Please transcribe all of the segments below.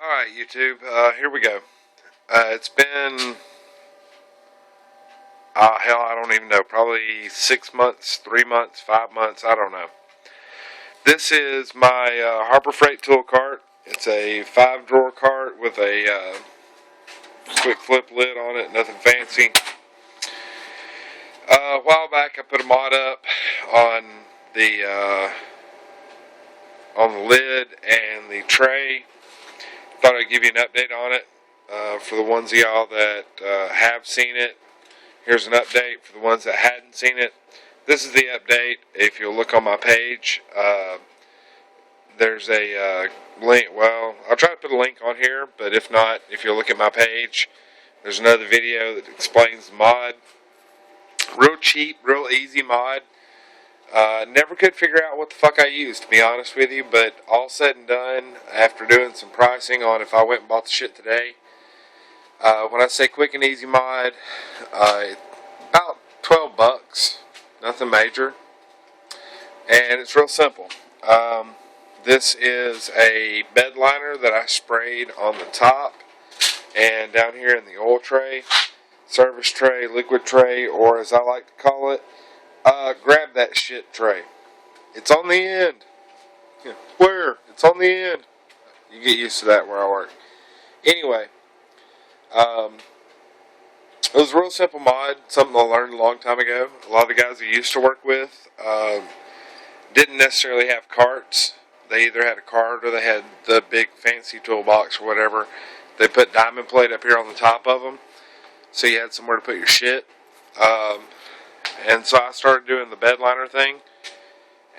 Alright, YouTube, here we go. It's been, hell, I don't even know, probably 6 months, 3 months, 5 months, I don't know. This is my Harbor Freight tool cart. It's a 5-drawer cart with a quick flip lid on it, nothing fancy. A while back I put a mod up on the lid and the tray. Thought I'd give you an update on it. For the ones of y'all that have seen it, here's an update. For the ones that hadn't seen it, this is the update. If you'll look on my page, there's a link. Well, I'll try to put a link on here, but if not, if you'll look at my page, there's another video that explains the mod. Real cheap, real easy mod. Never could figure out what the fuck I used, to be honest with you, but all said and done, after doing some pricing on if I went and bought the shit today, when I say quick and easy mod, about 12 bucks, nothing major, and it's real simple. This is a bed liner that I sprayed on the top and down here in the oil tray, service tray, liquid tray, or as I like to call it, grab that shit tray. It's on the end. Where? It's on the end. You get used to that where I work. Anyway, it was a real simple mod, something I learned a long time ago. A lot of the guys I used to work with didn't necessarily have carts. They either had a cart or they had the big fancy toolbox or whatever. They put diamond plate up here on the top of them, so you had somewhere to put your shit. And so I started doing the bed liner thing,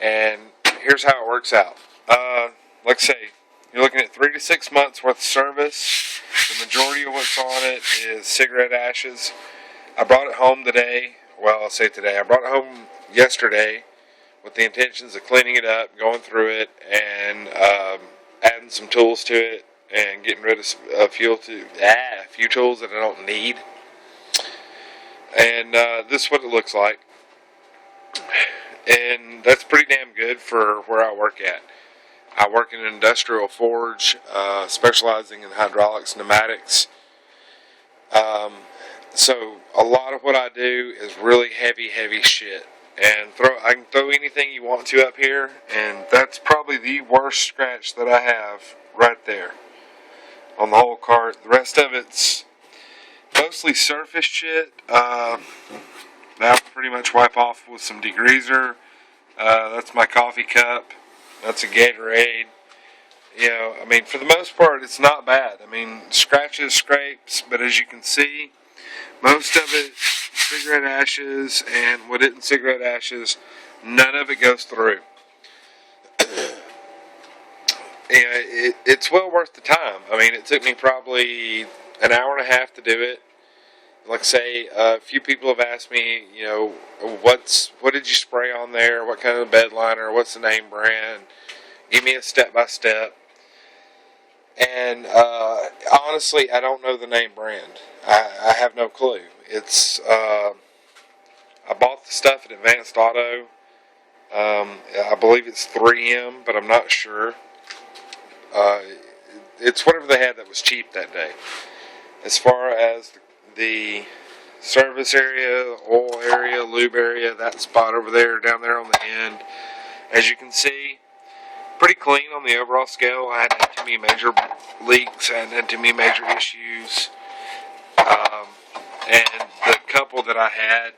and here's how it works out. Like I say, you're looking at 3 to 6 months worth of service. The majority of what's on it is cigarette ashes. I brought it home today. Well, I'll say today. I brought it home yesterday with the intentions of cleaning it up, going through it, and adding some tools to it, and getting rid of a few tools that I don't need. And this is what it looks like. And that's pretty damn good for where I work at. I work in an industrial forge, specializing in hydraulics, pneumatics. So a lot of what I do is really heavy shit. And I can throw anything you want to up here, and that's probably the worst scratch that I have right there on the whole cart. The rest of it's mostly surface shit. That'll pretty much wipe off with some degreaser. That's my coffee cup. That's a Gatorade. You know, I mean, for the most part, it's not bad. I mean, scratches, scrapes, but as you can see, most of it, cigarette ashes, and what isn't cigarette ashes, none of it goes through. It's well worth the time. I mean, it took me probably an hour and a half to do it. Like I say, a few people have asked me, you know, what did you spray on there? What kind of bed liner? What's the name brand? Give me a step-by-step. And honestly, I don't know the name brand. I have no clue. It's I bought the stuff at Advanced Auto. I believe it's 3M, but I'm not sure. It's whatever they had that was cheap that day. As far as the service area, oil area, lube area, that spot over there, down there on the end, as you can see, pretty clean on the overall scale. I hadn't had too many major leaks, I hadn't had too many major issues, and the couple that I had,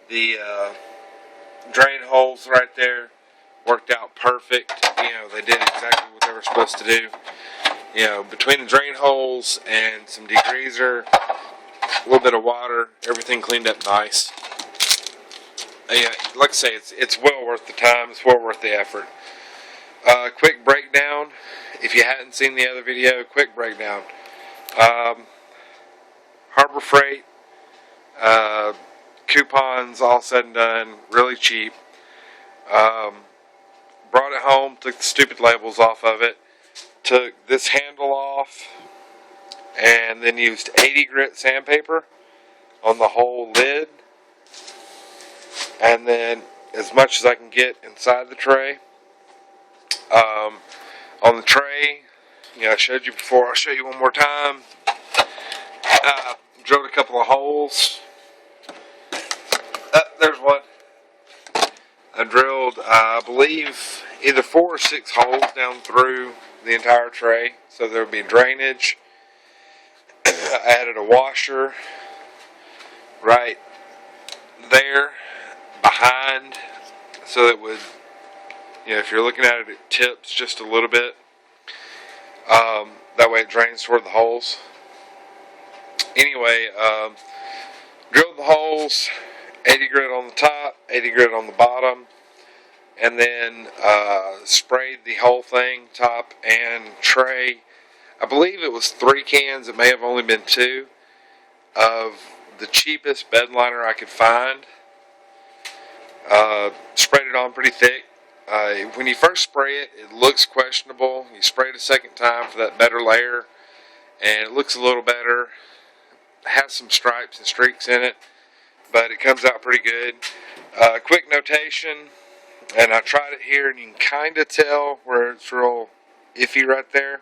the drain holes right there worked out perfect. You know, they did exactly what they were supposed to do. You know, between the drain holes and some degreaser, a little bit of water, everything cleaned up nice. Yeah, like I say, it's well worth the time. It's well worth the effort. Quick breakdown. If you hadn't seen the other video, quick breakdown. Harbor Freight, coupons, all said and done, really cheap. Brought it home, took the stupid labels off of it, took this handle off, and then used 80 grit sandpaper on the whole lid, and then as much as I can get inside the tray. On the tray, I showed you before. I'll show you one more time. Drilled a couple of holes. There's one. I drilled, I believe, either 4 or 6 holes down through the entire tray, so there would be drainage. I added a washer right there behind, so it would, if you're looking at it, it tips just a little bit. That way it drains toward the holes. Anyway, drilled the holes, 80 grit on the top, 80 grit on the bottom, and then sprayed the whole thing, top and tray. I believe it was 3 cans, it may have only been 2, of the cheapest bed liner I could find. Sprayed it on pretty thick. When you first spray it, it looks questionable. You spray it a second time for that better layer, and it looks a little better. It has some stripes and streaks in it, but it comes out pretty good. Quick notation, and I tried it here, and you can kind of tell where it's real iffy right there.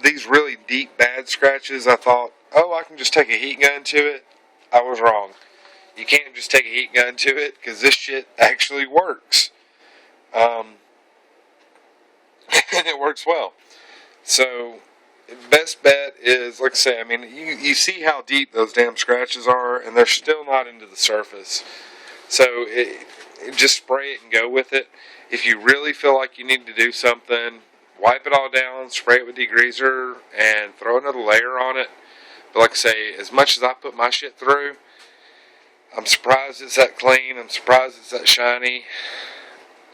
These really deep bad scratches, I thought, oh, I can just take a heat gun to it. I was wrong. You can't just take a heat gun to it, because this shit actually works. And it works well. So, best bet is, like I say, I mean, you see how deep those damn scratches are, and they're still not into the surface. So, just spray it and go with it. If you really feel like you need to do something, wipe it all down, spray it with degreaser, and throw another layer on it. But like I say, as much as I put my shit through, I'm surprised it's that clean. I'm surprised it's that shiny.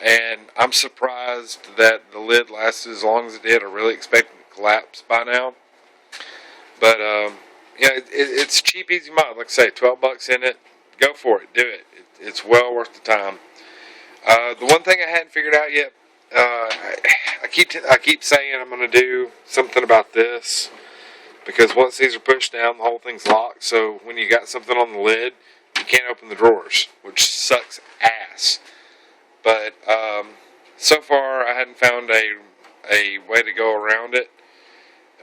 And I'm surprised that the lid lasted as long as it did. I really expected it to collapse by now. But, it's cheap, easy mod. Like I say, $12 in it. Go for it. Do it. It's well worth the time. The one thing I hadn't figured out yet, I keep saying I'm going to do something about this, because once these are pushed down, the whole thing's locked. So when you got something on the lid, you can't open the drawers, which sucks ass. But so far, I hadn't found a way to go around it.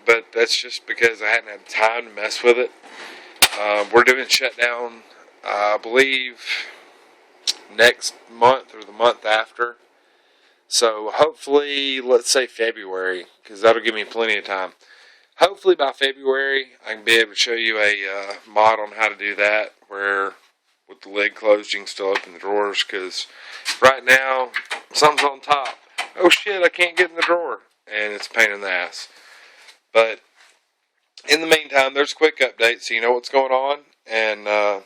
But that's just because I hadn't had time to mess with it. We're doing shutdown, I believe, next month or the month after. So hopefully, let's say February, because that'll give me plenty of time. Hopefully by February, I can be able to show you a mod on how to do that, where with the lid closed, you can still open the drawers, because right now, something's on top. Oh shit, I can't get in the drawer, and it's a pain in the ass. But in the meantime, there's a quick update, so you know what's going on, and I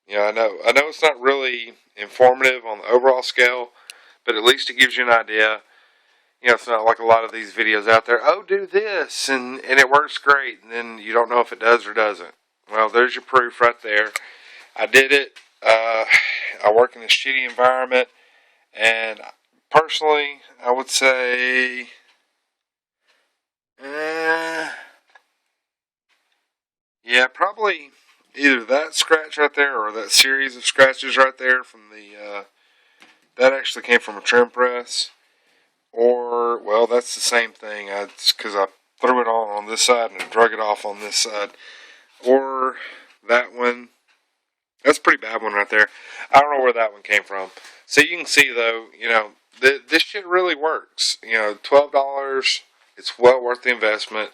know it's not really informative on the overall scale, but at least it gives you an idea. It's not like a lot of these videos out there, oh, do this, and it works great, and then you don't know if it does or doesn't. Well, there's your proof right there. I did it. I work in a shitty environment, and personally, I would say, probably either that scratch right there, or that series of scratches right there from that actually came from a trim press. Or, well, that's the same thing. It's because I threw it on this side and drug it off on this side. Or that one. That's a pretty bad one right there. I don't know where that one came from. So you can see, though, this shit really works. $12, it's well worth the investment.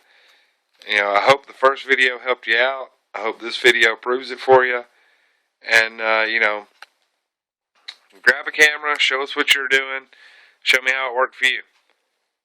I hope the first video helped you out. I hope this video proves it for you. And, grab a camera, show us what you're doing. Show me how it worked for you.